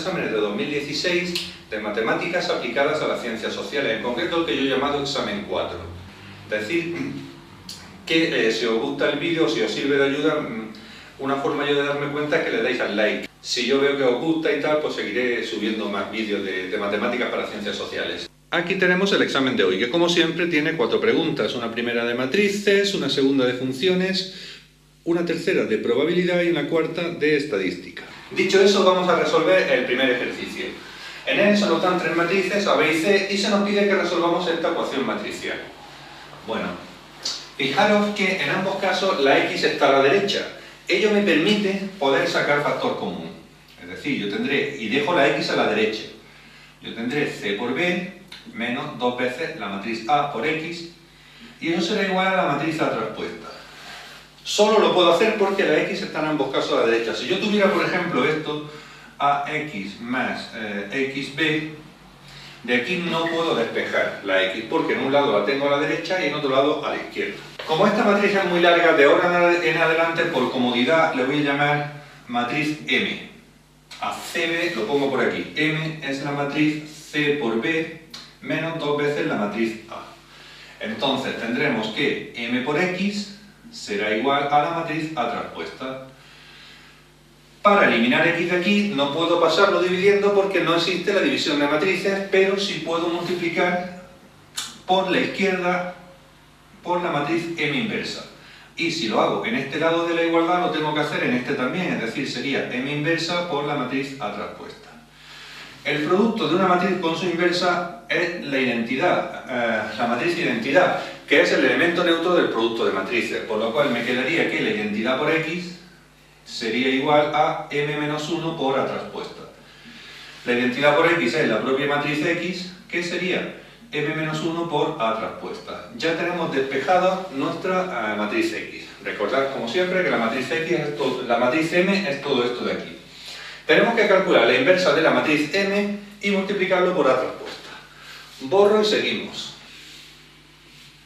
exámenes de 2016 de matemáticas aplicadas a las ciencias sociales, en concreto el que yo he llamado examen 4. Es decir, que si os gusta el vídeo, si os sirve de ayuda, una forma yo de darme cuenta es que le deis al like. Si yo veo que os gusta y tal, pues seguiré subiendo más vídeos de matemáticas para ciencias sociales. Aquí tenemos el examen de hoy, que como siempre tiene 4 preguntas. Una primera de matrices, una segunda de funciones, una tercera de probabilidad y una cuarta de estadística. Dicho eso, vamos a resolver el primer ejercicio. En él se nos dan 3 matrices, A, B y C, y se nos pide que resolvamos esta ecuación matricial. Bueno, fijaros que en ambos casos la X está a la derecha. Ello me permite poder sacar factor común. Es decir, yo tendré, y dejo la X a la derecha, yo tendré C por B menos 2 veces la matriz A por X, y eso será igual a la matriz A traspuesta. Solo lo puedo hacer porque la X está en ambos casos a la derecha. Si yo tuviera, por ejemplo, esto, AX más XB, de aquí no puedo despejar la X, porque en un lado la tengo a la derecha y en otro lado a la izquierda. Como esta matriz es muy larga, de ahora en adelante, por comodidad, le voy a llamar matriz M. A CB lo pongo por aquí. M es la matriz C por B menos 2 veces la matriz A. Entonces tendremos que M por X será igual a la matriz A traspuesta. Para eliminar X de aquí no puedo pasarlo dividiendo porque no existe la división de matrices, pero sí puedo multiplicar por la izquierda por la matriz M inversa. Y si lo hago en este lado de la igualdad, lo tengo que hacer en este también, es decir, sería M inversa por la matriz A traspuesta. El producto de una matriz con su inversa es la identidad, la matriz identidad, que es el elemento neutro del producto de matrices, por lo cual me quedaría que la identidad por X sería igual a M menos 1 por A traspuesta. La identidad por X es la propia matriz X, que sería M menos 1 por A traspuesta. Ya tenemos despejada nuestra matriz X. Recordad, como siempre, que la matriz X es todo, la matriz M es todo esto de aquí. Tenemos que calcular la inversa de la matriz M y multiplicarlo por A traspuesta. Borro y seguimos.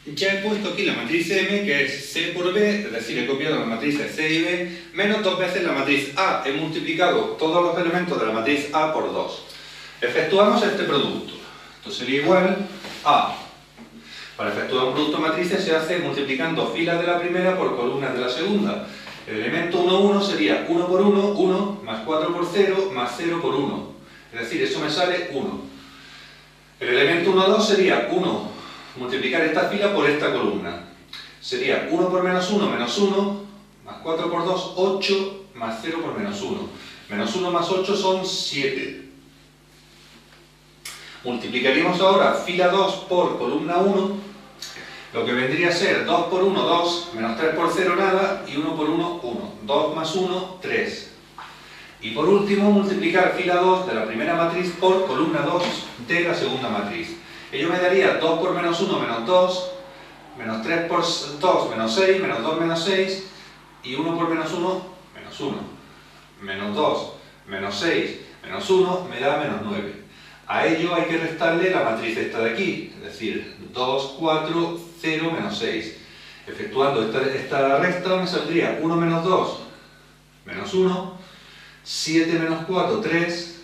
Ya he puesto aquí la matriz M, que es C por B, es decir, he copiado las matrices C y B, menos 2 veces la matriz A. He multiplicado todos los elementos de la matriz A por 2. Efectuamos este producto. Esto sería igual a... Para efectuar un producto de matrices se hace multiplicando filas de la primera por columnas de la segunda. El elemento 1, 1 sería 1 por 1, 1, más 4 por 0, más 0 por 1. Es decir, eso me sale 1. El elemento 1, 2 sería 1, multiplicar esta fila por esta columna. Sería 1 por menos 1, menos 1, más 4 por 2, 8, más 0 por menos 1. Menos 1 más 8 son 7. Multiplicaríamos ahora fila 2 por columna 1, lo que vendría a ser 2 por 1, 2, menos 3 por 0, nada, y 1 por 1, 1. 2 más 1, 3. Y por último, multiplicar fila 2 de la primera matriz por columna 2 de la segunda matriz. Ello me daría 2 por menos 1, menos 2, menos 3 por 2, menos 6, menos 2, menos 6, y 1 por menos 1, menos 1. Menos 2, menos 6, menos 1, me da menos 9. A ello hay que restarle la matriz esta de aquí, es decir, 2, 4, 0, menos 6. Efectuando esta resta me saldría 1 menos 2, menos 1, 7 menos 4, 3,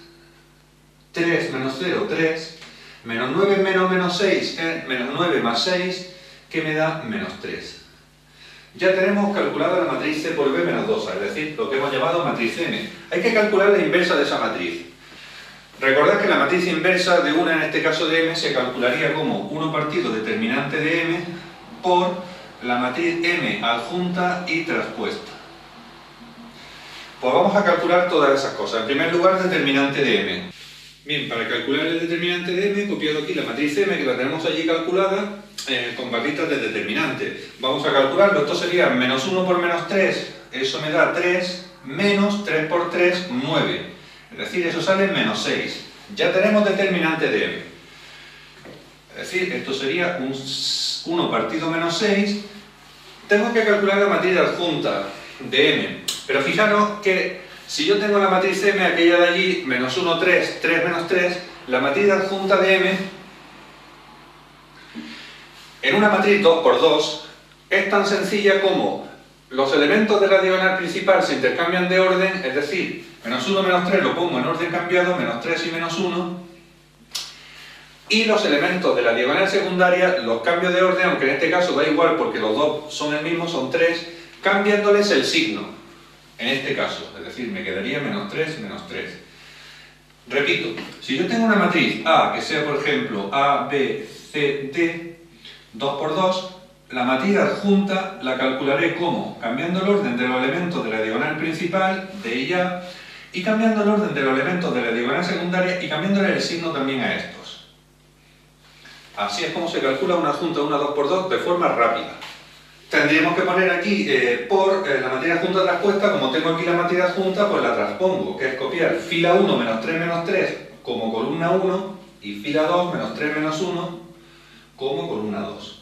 3 menos 0, 3, menos 9 menos menos 6, menos 9 más 6, que me da menos 3. Ya tenemos calculada la matriz C por B menos 2, es decir, lo que hemos llamado matriz M. Hay que calcular la inversa de esa matriz. Recordad que la matriz inversa de una, en este caso de M, se calcularía como 1 partido determinante de M por la matriz M adjunta y traspuesta. Pues vamos a calcular todas esas cosas. En primer lugar, determinante de M. Bien, para calcular el determinante de M, he copiado aquí la matriz M, que la tenemos allí calculada, con barritas de determinante. Vamos a calcularlo. Esto sería menos 1 por menos 3, eso me da 3, menos 3 por 3, 9. Es decir, eso sale menos 6. Ya tenemos determinante de M. Es decir, esto sería un 1 partido menos 6. Tengo que calcular la matriz adjunta de M. Pero fijaros que si yo tengo la matriz M, aquella de allí, menos 1, 3, 3 menos 3, la matriz adjunta de M, en una matriz 2 por 2, es tan sencilla como los elementos de la diagonal principal se intercambian de orden, es decir, menos 1, menos 3 lo pongo en orden cambiado, menos 3 y menos 1, y los elementos de la diagonal secundaria los cambio de orden, aunque en este caso da igual porque los dos son el mismo, son 3, cambiándoles el signo, en este caso, es decir, me quedaría menos 3, menos 3. Repito, si yo tengo una matriz A que sea, por ejemplo, A, B, C, D, 2 por 2, la matriz adjunta la calcularé como cambiando el orden de los elementos de la diagonal principal, D y A, y cambiando el orden de los elementos de la diagonal secundaria y cambiándole el signo también a estos. Así es como se calcula una adjunta de una 2 por 2 de forma rápida. Tendríamos que poner aquí por la matriz adjunta traspuesta, como tengo aquí la matriz adjunta, pues la transpongo, que es copiar fila 1 menos 3 como columna 1 y fila 2 menos 3 menos 1 como columna 2.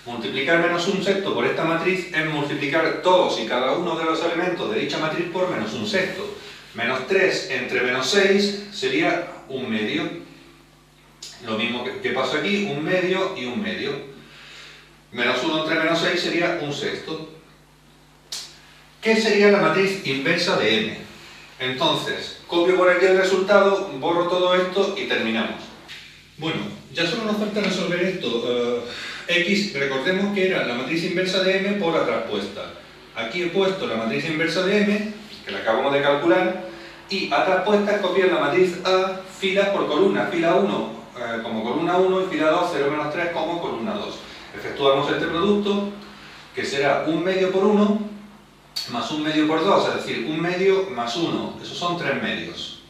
Multiplicar menos un sexto por esta matriz es multiplicar todos y cada uno de los elementos de dicha matriz por menos un sexto. Menos 3 entre menos 6 sería un medio. Lo mismo que pasa aquí, un medio y un medio. Menos 1 entre menos 6 sería un sexto. ¿Qué sería la matriz inversa de m? Entonces, copio por aquí el resultado, borro todo esto y terminamos. Bueno, ya solo nos falta resolver esto. X, recordemos que era la matriz inversa de m por la traspuesta. Aquí he puesto la matriz inversa de m, que la acabamos de calcular, y a traspuesta es copiar la matriz A filas por columna. Fila 1 como columna 1 y fila 2, 0 menos 3 como columna 2. Efectuamos este producto, que será un medio por 1 más un medio por 2, es decir, un medio más 1. Esos son 3 medios.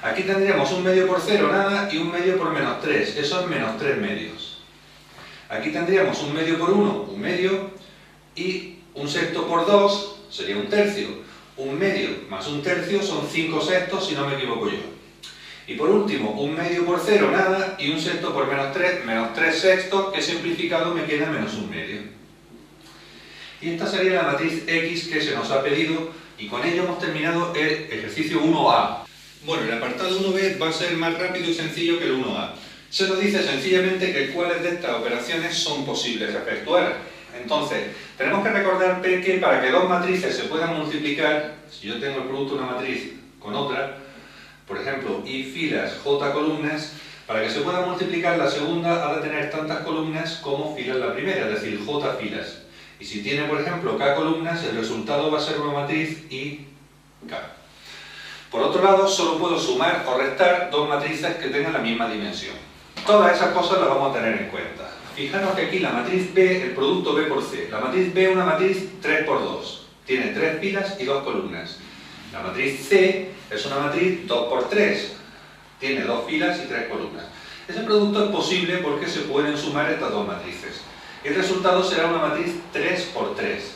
Aquí tendríamos un medio por 0, nada, y un medio por menos 3. Eso es menos 3 medios. Aquí tendríamos un medio por 1, un medio, y un sexto por 2 sería un tercio. Un medio más un tercio son 5 sextos, si no me equivoco yo. Y por último, un medio por 0, nada, y un sexto por menos 3 sextos, que simplificado me queda menos un medio. Y esta sería la matriz X que se nos ha pedido, y con ello hemos terminado el ejercicio 1A. Bueno, el apartado 1B va a ser más rápido y sencillo que el 1A. Se nos dice sencillamente que cuáles de estas operaciones son posibles de efectuar. Entonces, tenemos que recordar que para que dos matrices se puedan multiplicar, si yo tengo el producto de una matriz con otra, por ejemplo, I filas, J columnas, para que se pueda multiplicar la segunda ha de tener tantas columnas como filas la primera, es decir, J filas. Y si tiene, por ejemplo, K columnas, el resultado va a ser una matriz I, K. Por otro lado, solo puedo sumar o restar dos matrices que tengan la misma dimensión. Todas esas cosas las vamos a tener en cuenta. Fijaros que aquí la matriz B, el producto B por C. La matriz B es una matriz 3 por 2. Tiene 3 filas y 2 columnas. La matriz C es una matriz 2 por 3. Tiene 2 filas y 3 columnas. Ese producto es posible porque se pueden sumar estas dos matrices. El resultado será una matriz 3 por 3.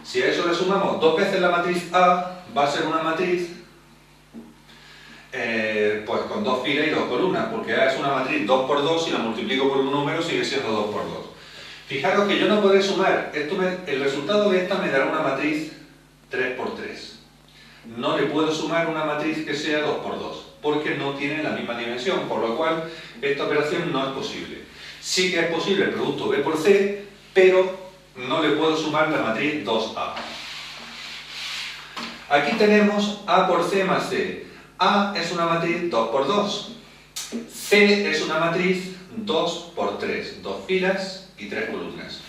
Si a eso le sumamos dos veces la matriz A, va a ser una matriz pues con 2 filas y 2 columnas, porque A es una matriz 2 por 2 y la multiplico por un número sigue siendo 2 por 2. Fijaros que yo no podré sumar, el resultado de esta me dará una matriz 3 por 3. No le puedo sumar una matriz que sea 2 por 2, porque no tiene la misma dimensión, por lo cual esta operación no es posible. Sí que es posible el producto B por C, pero no le puedo sumar la matriz 2A. Aquí tenemos A por C más C. A es una matriz 2 por 2. C es una matriz 2 por 3. 2 filas y 3 columnas.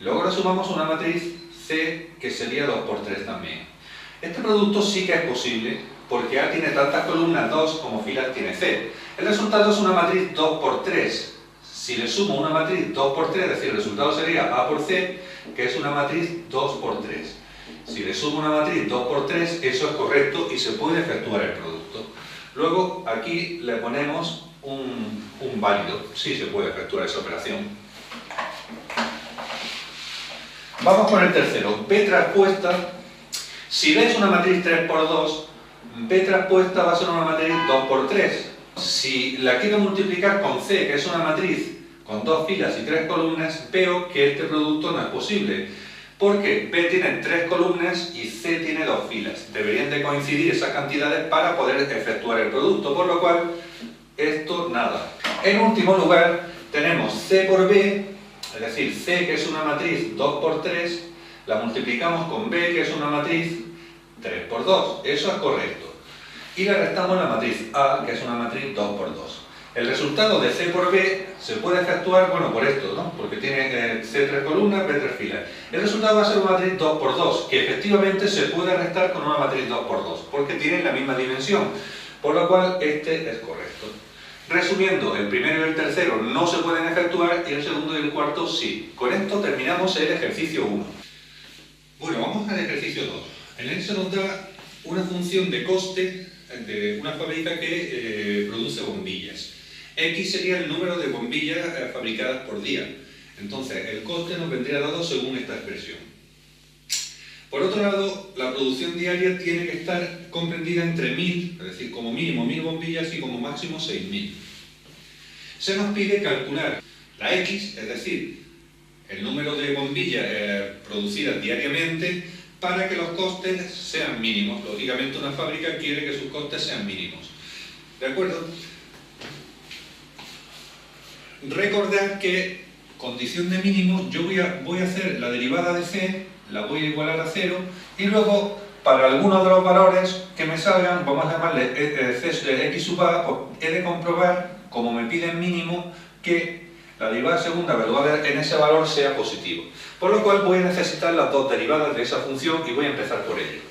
Luego le sumamos una matriz C que sería 2 por 3 también. Este producto sí que es posible porque A tiene tantas columnas 2 como filas tiene C. El resultado es una matriz 2 por 3. Si le sumo una matriz 2 por 3, es decir, el resultado sería A por C, que es una matriz 2 por 3. Si le sumo una matriz 2 por 3, eso es correcto y se puede efectuar el producto. Luego aquí le ponemos un válido. Sí se puede efectuar esa operación. Vamos con el tercero. B traspuesta. Si B es una matriz 3 por 2, B traspuesta va a ser una matriz 2 por 3. Si la quiero multiplicar con C, que es una matriz con 2 filas y 3 columnas, veo que este producto no es posible. Porque B tiene 3 columnas y C tiene 2 filas. Deberían de coincidir esas cantidades para poder efectuar el producto, por lo cual esto nada. En último lugar tenemos C por B, es decir, C que es una matriz 2 por 3, la multiplicamos con B, que es una matriz 3 por 2, eso es correcto. Y le restamos la matriz A, que es una matriz 2 por 2. El resultado de C por B se puede efectuar, bueno, por esto, ¿no? Porque tiene C 3 columnas, B 3 filas. El resultado va a ser una matriz 2 por 2, que efectivamente se puede restar con una matriz 2 por 2, porque tienen la misma dimensión, por lo cual este es correcto. Resumiendo, el primero y el tercero no se pueden efectuar y el segundo y el cuarto sí. Con esto terminamos el ejercicio 1. Bueno, vamos al ejercicio 2. En él se nos da una función de coste de una fábrica que produce bombillas. X sería el número de bombillas fabricadas por día. Entonces, el coste nos vendría dado según esta expresión. Por otro lado, la producción diaria tiene que estar comprendida entre 1000, es decir, como mínimo 1000 bombillas y como máximo 6000. Se nos pide calcular la X, es decir, el número de bombillas producidas diariamente para que los costes sean mínimos. Lógicamente, una fábrica quiere que sus costes sean mínimos. ¿De acuerdo? Recordad que, condición de mínimo, yo voy a hacer la derivada de C, la voy a igualar a 0, y luego, para algunos de los valores que me salgan, vamos a llamarle C de X sub A, pues he de comprobar, como me piden mínimo, que la derivada segunda evaluada en ese valor sea positivo. Por lo cual voy a necesitar las dos derivadas de esa función y voy a empezar por ello.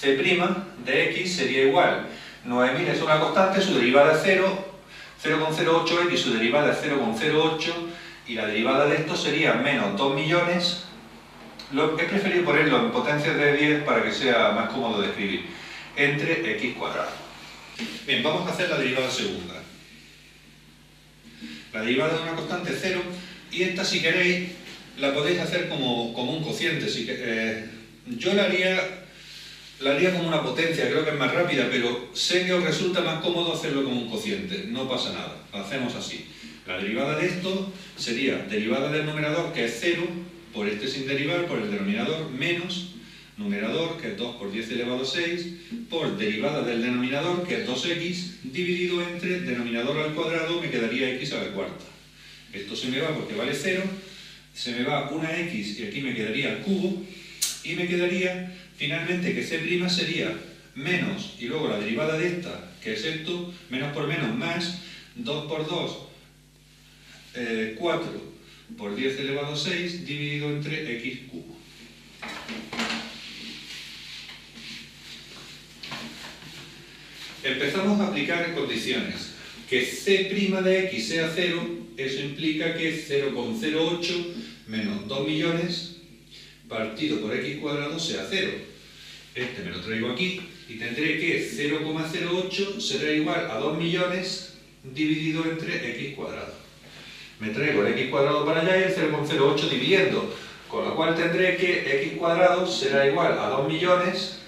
C' de X sería igual, 9000 es una constante, su derivada es 0, 0,08x, su derivada es 0,08, y la derivada de esto sería menos 2 millones. He preferido ponerlo en potencias de 10 para que sea más cómodo de escribir, entre x cuadrado. Bien, vamos a hacer la derivada segunda. La derivada de una constante es 0, y esta, si queréis, la podéis hacer como un cociente. Yo la haría como una potencia, creo que es más rápida, pero sé que os resulta más cómodo hacerlo como un cociente, no pasa nada, lo hacemos así. La derivada de esto sería derivada del numerador, que es 0, por este sin derivar, por el denominador, menos numerador, que es 2 por 10 elevado a 6, por derivada del denominador, que es 2x, dividido entre denominador al cuadrado, me quedaría x a la cuarta. Esto se me va porque vale 0, se me va una x y aquí me quedaría el cubo, y me quedaría finalmente que C' sería menos, y luego la derivada de esta, que es esto, menos por menos más, 2 por 2, 4 por 10 elevado a 6, dividido entre x cubo. Empezamos a aplicar condiciones. Que C' de x sea 0, eso implica que 0,08 menos 2 millones partido por x cuadrado sea 0. Este me lo traigo aquí y tendré que 0,08 será igual a 2 millones dividido entre x cuadrado. Me traigo el x cuadrado para allá y el 0,08 dividiendo, con lo cual tendré que x cuadrado será igual a 2 millones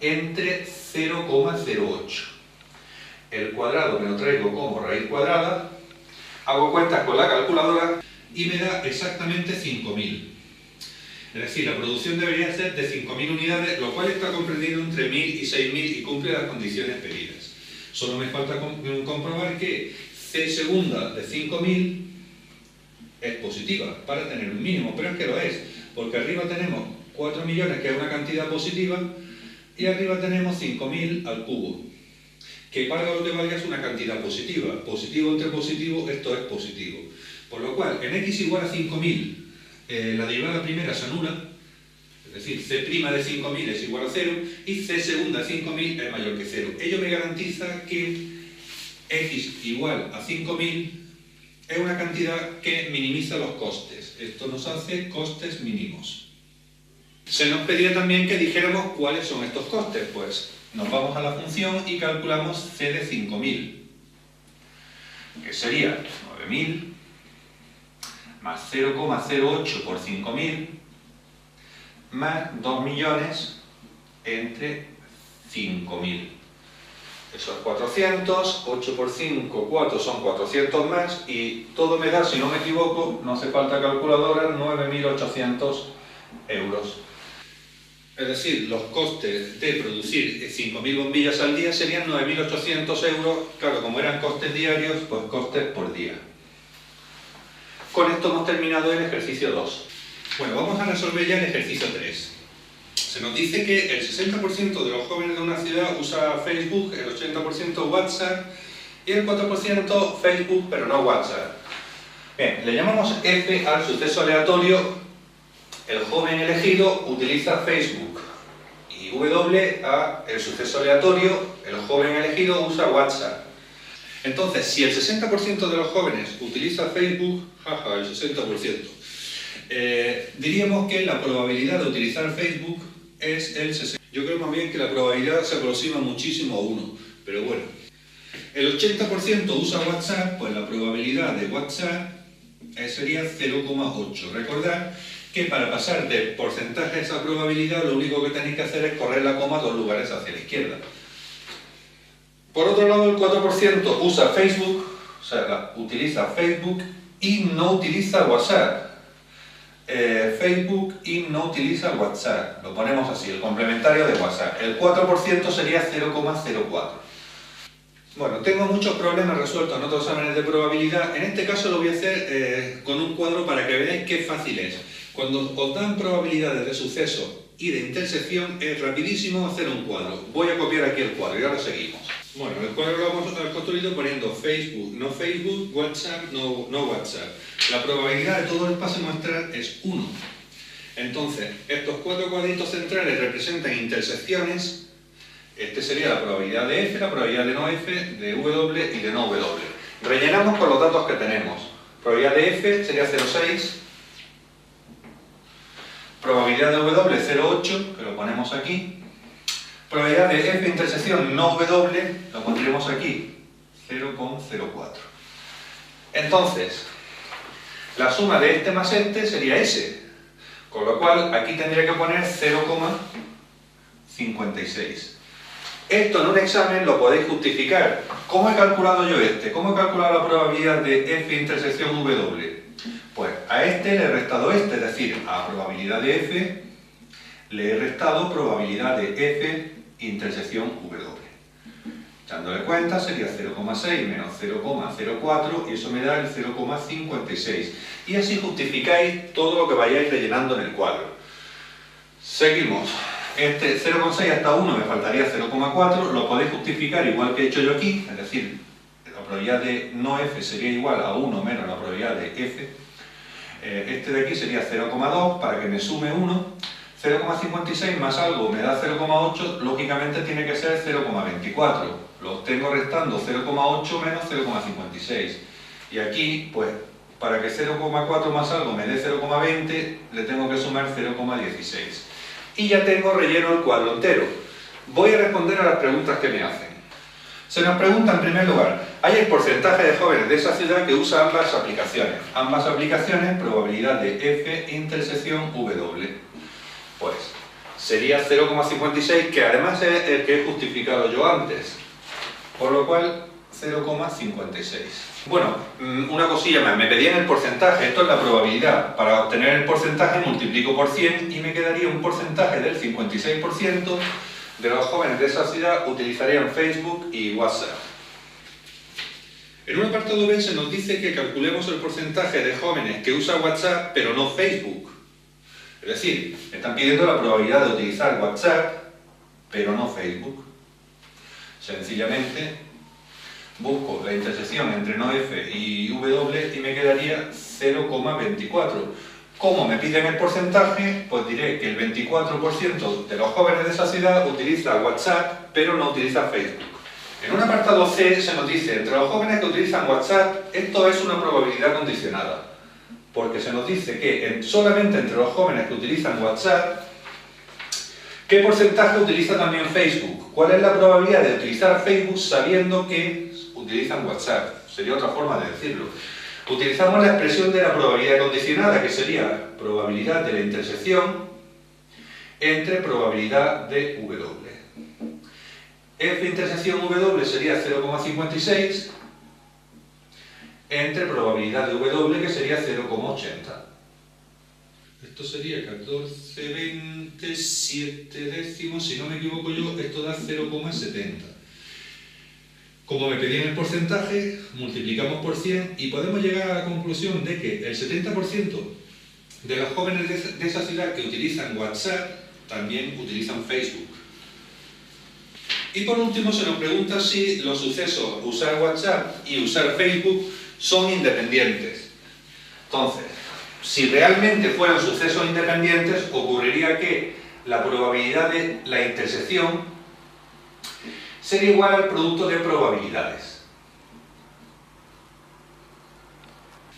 entre 0,08. El cuadrado me lo traigo como raíz cuadrada, hago cuentas con la calculadora y me da exactamente 5000. Es decir, la producción debería ser de 5000 unidades, lo cual está comprendido entre 1000 y 6000 y cumple las condiciones pedidas. Solo me falta comprobar que C segunda de 5000 es positiva para tener un mínimo, pero es que lo es, porque arriba tenemos 4 millones, que es una cantidad positiva, y arriba tenemos 5000 al cubo, que valga lo que valga es una cantidad positiva. Positivo entre positivo, esto es positivo. Por lo cual, en x igual a 5000, la derivada primera se anula, es decir, C' de 5000 es igual a 0 y C segunda de 5000 es mayor que 0. Ello me garantiza que x igual a 5000 es una cantidad que minimiza los costes. Esto nos hace costes mínimos. Se nos pedía también que dijéramos cuáles son estos costes. Pues nos vamos a la función y calculamos C de 5000, que sería 9000 más 0,08 por 5000 más 2 millones entre 5000. Eso es 400, 8 por 5, 4 son 400 más y todo me da, si no me equivoco, no hace falta calculadora, 9.800 euros. Es decir, los costes de producir 5000 bombillas al día serían 9.800 euros. Claro, como eran costes diarios, pues costes por día. Con esto hemos terminado el ejercicio 2. Bueno, vamos a resolver ya el ejercicio 3. Se nos dice que el 60% de los jóvenes de una ciudad usa Facebook, el 80% WhatsApp y el 4% Facebook, pero no WhatsApp. Bien, le llamamos F al suceso aleatorio. El joven elegido utiliza Facebook y W a el suceso aleatorio. El joven elegido usa WhatsApp. Entonces, si el 60% de los jóvenes utiliza Facebook, jaja, el 60%, diríamos que la probabilidad de utilizar Facebook es el 60%. Yo creo más bien que la probabilidad se aproxima muchísimo a 1, pero bueno. El 80% usa WhatsApp, pues la probabilidad de WhatsApp sería 0,8. Recordad que para pasar de porcentaje a esa probabilidad lo único que tenéis que hacer es correr la coma 2 lugares hacia la izquierda. Por otro lado, el 4% usa Facebook, o sea, utiliza Facebook y no utiliza WhatsApp. Facebook y no utiliza WhatsApp. Lo ponemos así, el complementario de WhatsApp. El 4% sería 0,04. Bueno, tengo muchos problemas resueltos en otros exámenes de probabilidad. En este caso lo voy a hacer con un cuadro para que veáis qué fácil es. Cuando os dan probabilidades de suceso y de intersección, es rapidísimo hacer un cuadro. Voy a copiar aquí el cuadro y ahora seguimos. Bueno, el cuadro lo hemos construido poniendo Facebook, no Facebook, WhatsApp, no WhatsApp. La probabilidad de todo el pase muestral es 1. Entonces, estos 4 cuadritos centrales representan intersecciones. Este sería la probabilidad de F, la probabilidad de no F, de W y de no W. Rellenamos con los datos que tenemos. Probabilidad de F sería 0,6. Probabilidad de W 0,8, que lo ponemos aquí. Probabilidad de F intersección no W, lo pondremos aquí, 0,04. Entonces, la suma de este más este sería S, con lo cual aquí tendría que poner 0,56. Esto en un examen lo podéis justificar. ¿Cómo he calculado yo este? ¿Cómo he calculado la probabilidad de F intersección W? Pues a este le he restado este, es decir, a probabilidad de F le he restado probabilidad de F intersección W. Echándole cuenta sería 0,6 menos 0,04 y eso me da el 0,56. Y así justificáis todo lo que vayáis rellenando en el cuadro. Seguimos. Este 0,6 hasta 1 me faltaría 0,4, lo podéis justificar igual que he hecho yo aquí, es decir, la probabilidad de no F sería igual a 1 menos la probabilidad de F. Este de aquí sería 0,2 para que me sume 1. 0,56 más algo me da 0,8, lógicamente tiene que ser 0,24. Lo obtengo restando 0,8 menos 0,56. Y aquí, pues, para que 0,4 más algo me dé 0,20, le tengo que sumar 0,16. Y ya tengo relleno el cuadro entero. Voy a responder a las preguntas que me hacen. Se nos pregunta en primer lugar, ¿hay el porcentaje de jóvenes de esa ciudad que usa ambas aplicaciones? Ambas aplicaciones, probabilidad de F intersección W. Pues sería 0,56, que además es el que he justificado yo antes. Por lo cual, 0,56. Bueno, una cosilla más, me pedían el porcentaje, esto es la probabilidad. Para obtener el porcentaje multiplico por 100 y me quedaría un porcentaje del 56% de los jóvenes de esa ciudad utilizarían Facebook y WhatsApp. En un apartado B se nos dice que calculemos el porcentaje de jóvenes que usa WhatsApp pero no Facebook. Es decir, me están pidiendo la probabilidad de utilizar WhatsApp pero no Facebook. Sencillamente busco la intersección entre no F y W y me quedaría 0,24. Como me piden el porcentaje, pues diré que el 24% de los jóvenes de esa ciudad utiliza WhatsApp, pero no utiliza Facebook. En un apartado C se nos dice, entre los jóvenes que utilizan WhatsApp, esto es una probabilidad condicionada. Porque se nos dice que solamente entre los jóvenes que utilizan WhatsApp, ¿qué porcentaje utiliza también Facebook? ¿Cuál es la probabilidad de utilizar Facebook sabiendo que utilizan WhatsApp? Sería otra forma de decirlo. Utilizamos la expresión de la probabilidad condicionada, que sería probabilidad de la intersección entre probabilidad de W. F intersección W sería 0,56 entre probabilidad de W, que sería 0,80. Esto sería 14,27 décimos, si no me equivoco yo, esto da 0,70. Como me pedían el porcentaje, multiplicamos por 100 y podemos llegar a la conclusión de que el 70% de los jóvenes de esa ciudad que utilizan WhatsApp también utilizan Facebook. Y por último se nos pregunta si los sucesos usar WhatsApp y usar Facebook son independientes. Entonces, si realmente fueran sucesos independientes, ocurriría que la probabilidad de la intersección sería igual al producto de probabilidades.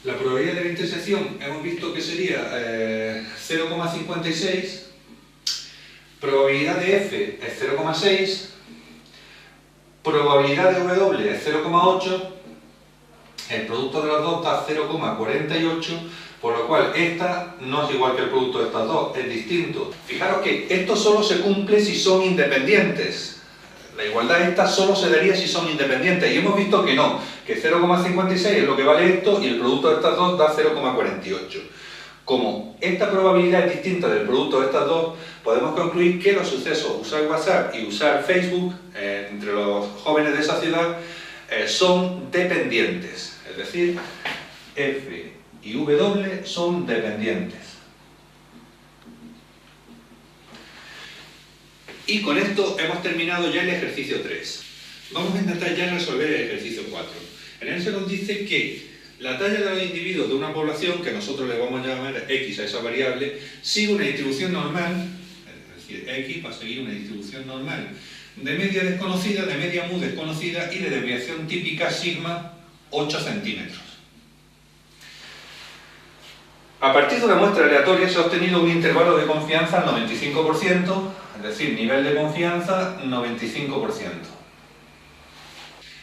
La probabilidad de la intersección hemos visto que sería 0,56, probabilidad de F es 0,6, probabilidad de W es 0,8, el producto de los dos da 0,48, por lo cual esta no es igual que el producto de estas dos, es distinto. Fijaros que esto solo se cumple si son independientes. La igualdad esta solo se daría si son independientes, y hemos visto que no, que 0,56 es lo que vale esto y el producto de estas dos da 0,48. Como esta probabilidad es distinta del producto de estas dos, podemos concluir que los sucesos usar WhatsApp y usar Facebook entre los jóvenes de esa ciudad son dependientes, es decir, F y W son dependientes. Y con esto hemos terminado ya el ejercicio 3. Vamos a intentar ya resolver el ejercicio 4. En él se nos dice que la talla de los individuos de una población, que nosotros le vamos a llamar X a esa variable, sigue una distribución normal, es decir, X va a seguir una distribución normal de media desconocida, de media mu desconocida y de desviación típica sigma 8 centímetros. A partir de una muestra aleatoria se ha obtenido un intervalo de confianza al 95%, es decir, nivel de confianza 95%.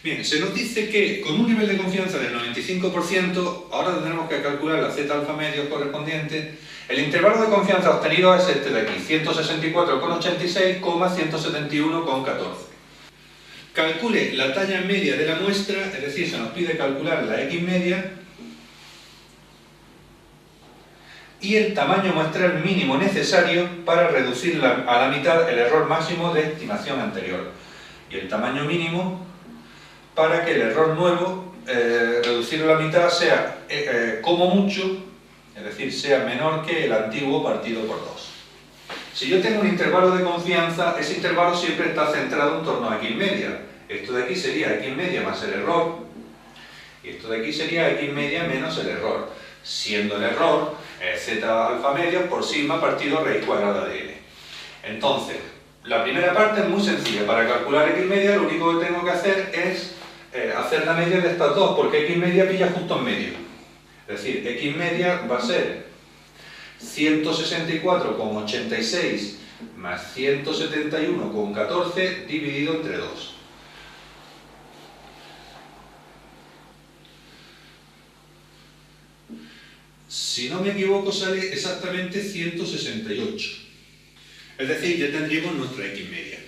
Bien, se nos dice que con un nivel de confianza del 95%, ahora tendremos que calcular la z alfa medios correspondiente. El intervalo de confianza obtenido es este de aquí, 164,86, 171,14. Calcule la talla media de la muestra, es decir, se nos pide calcular la X media, y el tamaño muestral mínimo necesario para reducir a la mitad el error máximo de estimación anterior. Y el tamaño mínimo para que el error nuevo, reducirlo a la mitad, sea como mucho, es decir, sea menor que el antiguo partido por 2. Si yo tengo un intervalo de confianza, ese intervalo siempre está centrado en torno a X media. Esto de aquí sería X media más el error, y esto de aquí sería X media menos el error, siendo el error z alfa medios por sigma partido raíz cuadrada de n. Entonces, la primera parte es muy sencilla. Para calcular X media lo único que tengo que hacer es hacer la media de estas dos, porque X media pilla justo en medio. Es decir, X media va a ser 164,86 más 171,14 dividido entre 2. Si no me equivoco, sale exactamente 168. Es decir, ya tendríamos nuestra X media.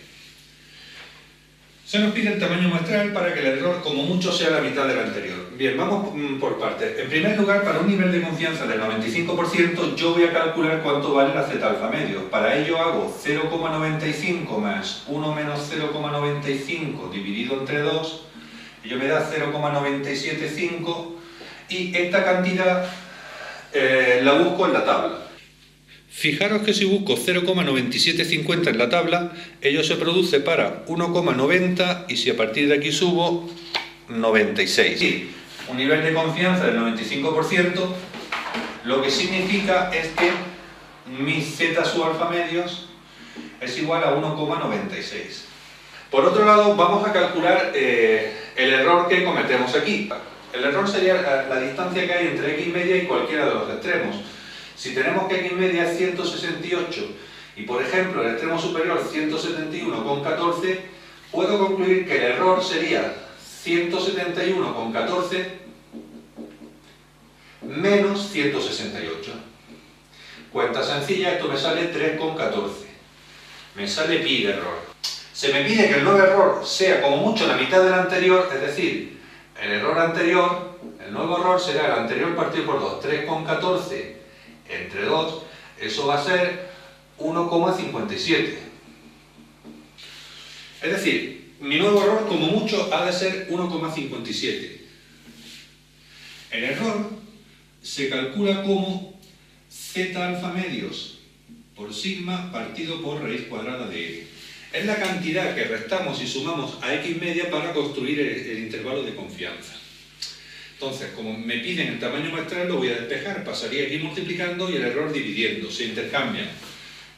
Se nos pide el tamaño muestral para que el error, como mucho, sea la mitad del anterior. Bien, vamos por partes. En primer lugar, para un nivel de confianza del 95%, yo voy a calcular cuánto vale la z alfa medio. Para ello hago 0,95 más 1 menos 0,95 dividido entre 2, y yo me da 0,975, y esta cantidad la busco en la tabla. Fijaros que si busco 0,9750 en la tabla, ello se produce para 1,90 y si a partir de aquí subo, 96. Sí, un nivel de confianza del 95%, lo que significa es que mi z sub alfa medios es igual a 1,96. Por otro lado, vamos a calcular el error que cometemos aquí. El error sería la distancia que hay entre X media y cualquiera de los extremos. Si tenemos que X media es 168 y, por ejemplo, el extremo superior 171,14, puedo concluir que el error sería 171,14 menos 168. Cuenta sencilla, esto me sale 3,14. Me sale pi de error. Se me pide que el nuevo error sea como mucho la mitad del anterior, es decir, el error anterior, el nuevo error será el anterior partido por 2, 3,14 entre 2, eso va a ser 1,57. Es decir, mi nuevo error como mucho ha de ser 1,57. El error se calcula como z alfa medios por sigma partido por raíz cuadrada de n. Es la cantidad que restamos y sumamos a x media para construir el intervalo de confianza. Entonces, como me piden el tamaño muestral, lo voy a despejar, pasaría aquí multiplicando y el error dividiendo, se intercambian.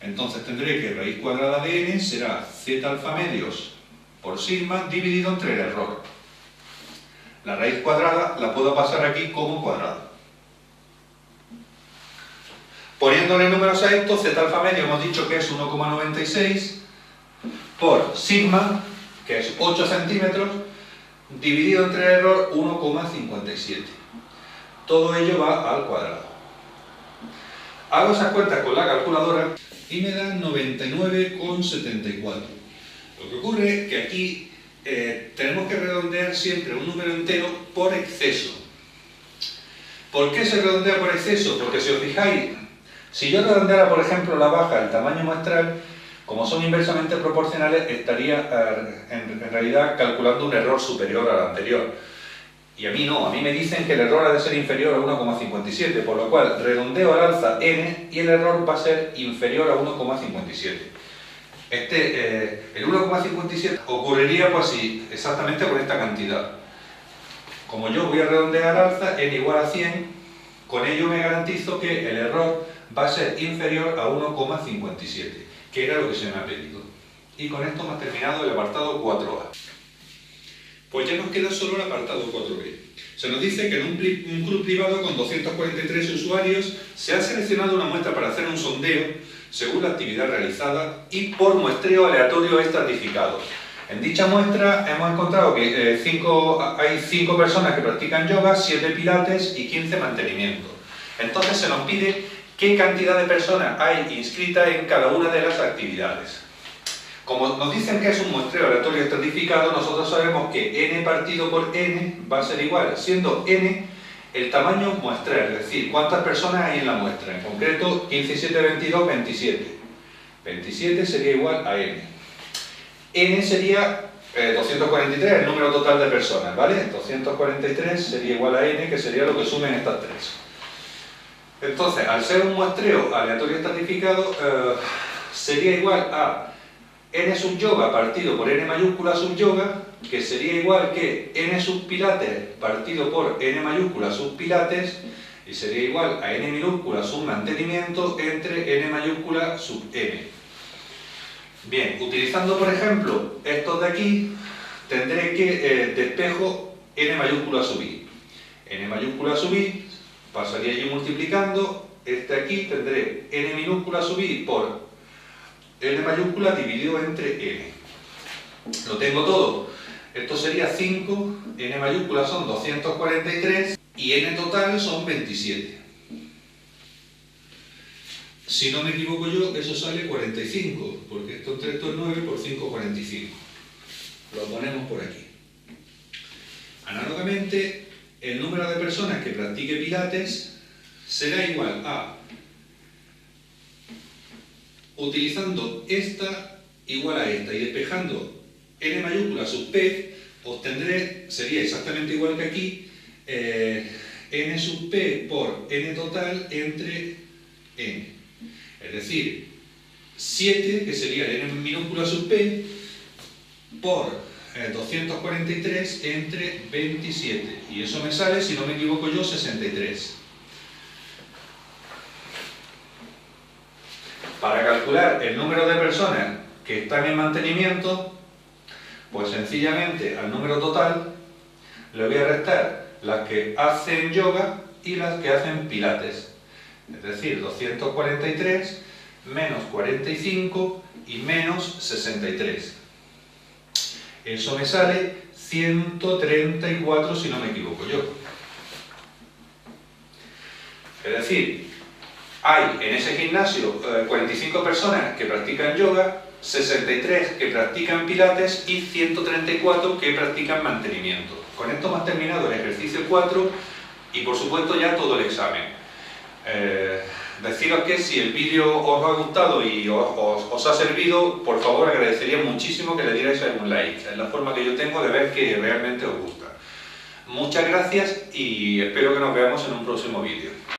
Entonces tendré que raíz cuadrada de n será z alfa medios por sigma dividido entre el error. La raíz cuadrada la puedo pasar aquí como cuadrada. Poniéndole números a esto, z alfa medio hemos dicho que es 1,96 por sigma, que es 8 centímetros, dividido entre el error 1,57. Todo ello va al cuadrado. Hago esas cuentas con la calculadora y me da 99,74. Lo que ocurre es que aquí tenemos que redondear siempre un número entero por exceso. ¿Por qué se redondea por exceso? Porque si os fijáis, si yo redondeara, por ejemplo, la baja, el tamaño muestral, como son inversamente proporcionales, estaría en realidad calculando un error superior al anterior. Y a mí no, a mí me dicen que el error ha de ser inferior a 1,57, por lo cual redondeo al alza n y el error va a ser inferior a 1,57. El 1,57 ocurriría pues así, exactamente con esta cantidad. Como yo voy a redondear al alza, n igual a 100, con ello me garantizo que el error va a ser inferior a 1,57, que era lo que se me ha pedido. Y con esto hemos terminado el apartado 4a. Pues ya nos queda solo el apartado 4b. Se nos dice que en un club privado con 243 usuarios se ha seleccionado una muestra para hacer un sondeo según la actividad realizada y por muestreo aleatorio estratificado. En dicha muestra hemos encontrado que hay 5 personas que practican yoga, 7 pilates y 15 mantenimiento. Entonces se nos pide qué cantidad de personas hay inscritas en cada una de las actividades. Como nos dicen que es un muestreo aleatorio estratificado, nosotros sabemos que n partido por n va a ser igual, siendo n el tamaño muestral, es decir, cuántas personas hay en la muestra. En concreto, 15, 7, 22, 27. 27 sería igual a n. N sería 243, el número total de personas, ¿vale? 243 sería igual a n, que sería lo que sumen estas tres. Entonces, al ser un muestreo aleatorio estratificado, sería igual a n sub yoga partido por n mayúscula sub yoga, que sería igual que n sub pilates partido por n mayúscula sub pilates, y sería igual a n minúscula sub mantenimiento entre n mayúscula sub m. Bien, utilizando por ejemplo estos de aquí, tendré que despejo n mayúscula sub i. N mayúscula sub i pasaría allí multiplicando, este aquí tendré n minúscula sub i por n mayúscula dividido entre n. Lo tengo todo. Esto sería 5, n mayúscula son 243 y n total son 27. Si no me equivoco yo, eso sale 45, porque esto entre esto es 9 por 5, 45. Lo ponemos por aquí. Análogamente, el número de personas que practique pilates será igual a, utilizando esta igual a esta y despejando n mayúscula sub p, obtendré, sería exactamente igual que aquí, n sub p por n total entre n. Es decir, 7, que sería n minúscula sub p, por 243 entre 27. Y eso me sale, si no me equivoco yo, 63. Para calcular el número de personas que están en mantenimiento, pues sencillamente al número total le voy a restar las que hacen yoga y las que hacen pilates. Es decir, 243 menos 45 y menos 63. Eso me sale 134 si no me equivoco yo. Es decir, hay en ese gimnasio 45 personas que practican yoga, 63 que practican pilates y 134 que practican mantenimiento. Con esto hemos terminado el ejercicio 4 y por supuesto ya todo el examen. Deciros que si el vídeo os ha gustado y os ha servido, por favor agradecería muchísimo que le dierais algún like. Es la forma que yo tengo de ver que realmente os gusta. Muchas gracias y espero que nos veamos en un próximo vídeo.